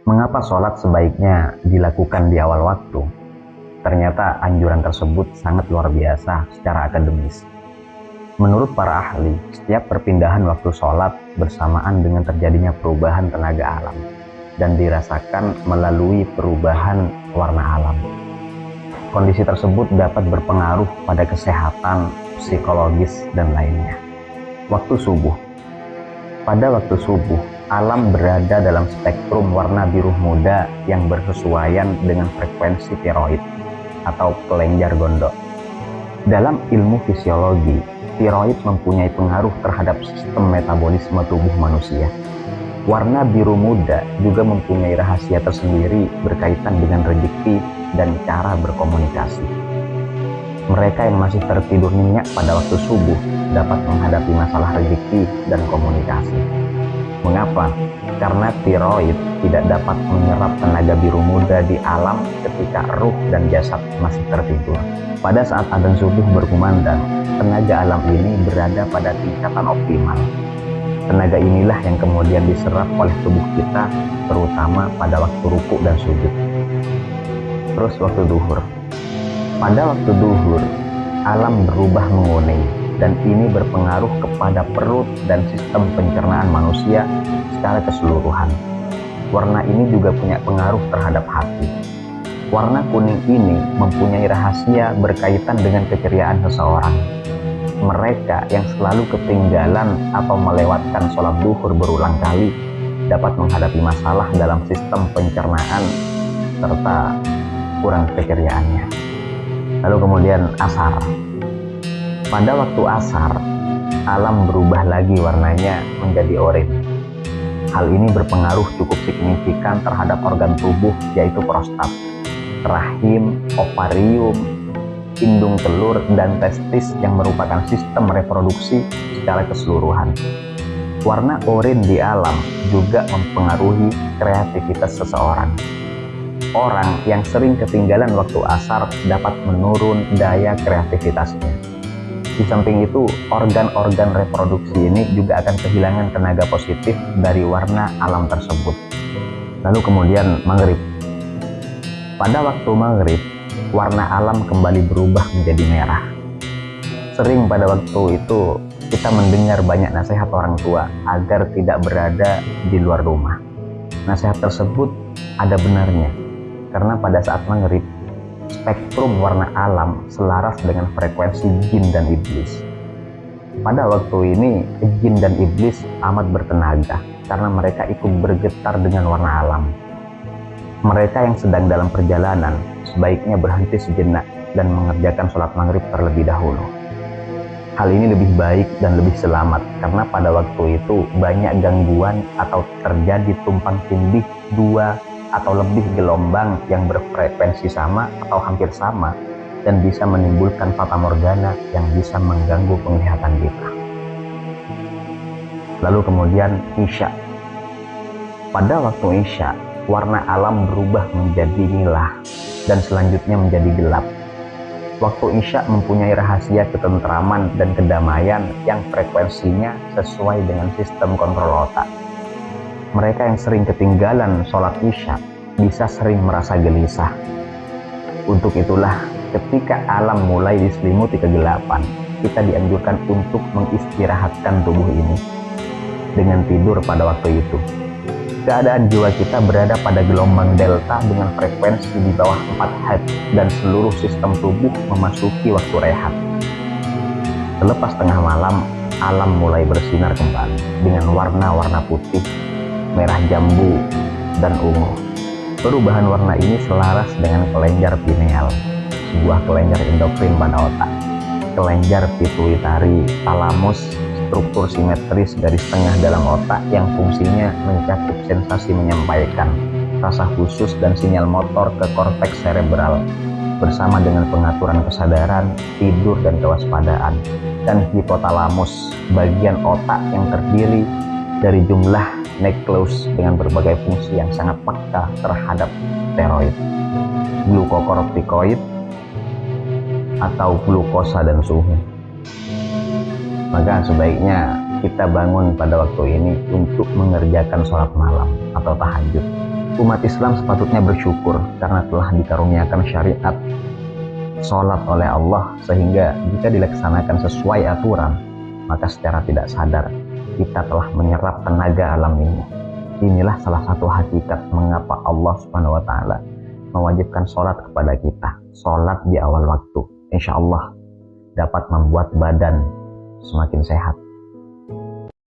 Mengapa sholat sebaiknya dilakukan di awal waktu? Ternyata anjuran tersebut sangat luar biasa secara akademis. Menurut para ahli, setiap perpindahan waktu sholat bersamaan dengan terjadinya perubahan tenaga alam dan dirasakan melalui perubahan warna alam. Kondisi tersebut dapat berpengaruh pada kesehatan, psikologis, dan lainnya. Waktu subuh. Pada waktu subuh, alam berada dalam spektrum warna biru muda yang bersesuaian dengan frekuensi tiroid atau kelenjar gondok. Dalam ilmu fisiologi, tiroid mempunyai pengaruh terhadap sistem metabolisme tubuh manusia. Warna biru muda juga mempunyai rahasia tersendiri berkaitan dengan rezeki dan cara berkomunikasi. Mereka yang masih tertidur nyenyak pada waktu subuh dapat menghadapi masalah rezeki dan komunikasi. Mengapa? Karena tiroid tidak dapat menyerap tenaga biru muda di alam ketika ruh dan jasad masih tertidur. Pada saat adzan subuh berkumandang, tenaga alam ini berada pada tingkatan optimal. Tenaga inilah yang kemudian diserap oleh tubuh kita, terutama pada waktu ruku dan sujud. Terus waktu duhur. Pada waktu duhur, alam berubah menguning, dan ini berpengaruh kepada perut dan sistem pencernaan manusia secara keseluruhan. Warna ini juga punya pengaruh terhadap hati. Warna kuning ini mempunyai rahasia berkaitan dengan keceriaan seseorang. Mereka yang selalu ketinggalan atau melewatkan sholat duhur berulang kali dapat menghadapi masalah dalam sistem pencernaan serta kurang keceriaannya. Lalu kemudian asar. Pada waktu asar, alam berubah lagi warnanya menjadi oranye. Hal ini berpengaruh cukup signifikan terhadap organ tubuh, yaitu prostat, rahim, ovarium, indung telur, dan testis yang merupakan sistem reproduksi secara keseluruhan. Warna oranye di alam juga mempengaruhi kreativitas seseorang. Orang yang sering ketinggalan waktu asar dapat menurun daya kreativitasnya. Di samping itu, organ-organ reproduksi ini juga akan kehilangan tenaga positif dari warna alam tersebut. Lalu kemudian maghrib. Pada waktu maghrib, warna alam kembali berubah menjadi merah. Sering pada waktu itu kita mendengar banyak nasihat orang tua agar tidak berada di luar rumah. Nasihat tersebut ada benarnya, karena pada saat maghrib, spektrum warna alam selaras dengan frekuensi jin dan iblis. Pada waktu ini, jin dan iblis amat bertenaga karena mereka ikut bergetar dengan warna alam. Mereka yang sedang dalam perjalanan sebaiknya berhenti sejenak dan mengerjakan sholat maghrib terlebih dahulu. Hal ini lebih baik dan lebih selamat karena pada waktu itu banyak gangguan atau terjadi tumpang tindih dua atau lebih gelombang yang berfrekuensi sama atau hampir sama dan bisa menimbulkan fata morgana yang bisa mengganggu penglihatan kita. Lalu kemudian isya. Pada waktu isya, warna alam berubah menjadi nilah dan selanjutnya menjadi gelap. Waktu isya mempunyai rahasia ketentraman dan kedamaian yang frekuensinya sesuai dengan sistem kontrol otak. Mereka yang sering ketinggalan sholat isya bisa sering merasa gelisah. Untuk itulah, ketika alam mulai diselimuti kegelapan, kita dianjurkan untuk mengistirahatkan tubuh ini dengan tidur pada waktu itu. Keadaan jiwa kita berada pada gelombang delta dengan frekuensi di bawah 4 Hz dan seluruh sistem tubuh memasuki waktu rehat. Selepas tengah malam, alam mulai bersinar kembali dengan warna-warna putih, merah jambu, dan ungu. Perubahan warna ini selaras dengan kelenjar pineal, sebuah kelenjar endokrin pada otak. Kelenjar pituitari, talamus, struktur simetris garis tengah dalam otak yang fungsinya mencakup sensasi menyampaikan, rasa khusus, dan sinyal motor ke korteks cerebral, bersama dengan pengaturan kesadaran, tidur, dan kewaspadaan. Dan hipotalamus, bagian otak yang terdiri dari jumlah nukleus dengan berbagai fungsi yang sangat peka terhadap steroid, glukokortikoid, atau glukosa dan suhu. Maka sebaiknya kita bangun pada waktu ini untuk mengerjakan sholat malam atau tahajud. Umat Islam sepatutnya bersyukur karena telah dikaruniakan syariat sholat oleh Allah, sehingga jika dilaksanakan sesuai aturan, maka secara tidak sadar kita telah menyerap tenaga alam ini. Inilah salah satu hakikat mengapa Allah Subhanahu wa Ta'ala mewajibkan sholat kepada kita. Sholat di awal waktu, insya Allah dapat membuat badan semakin sehat.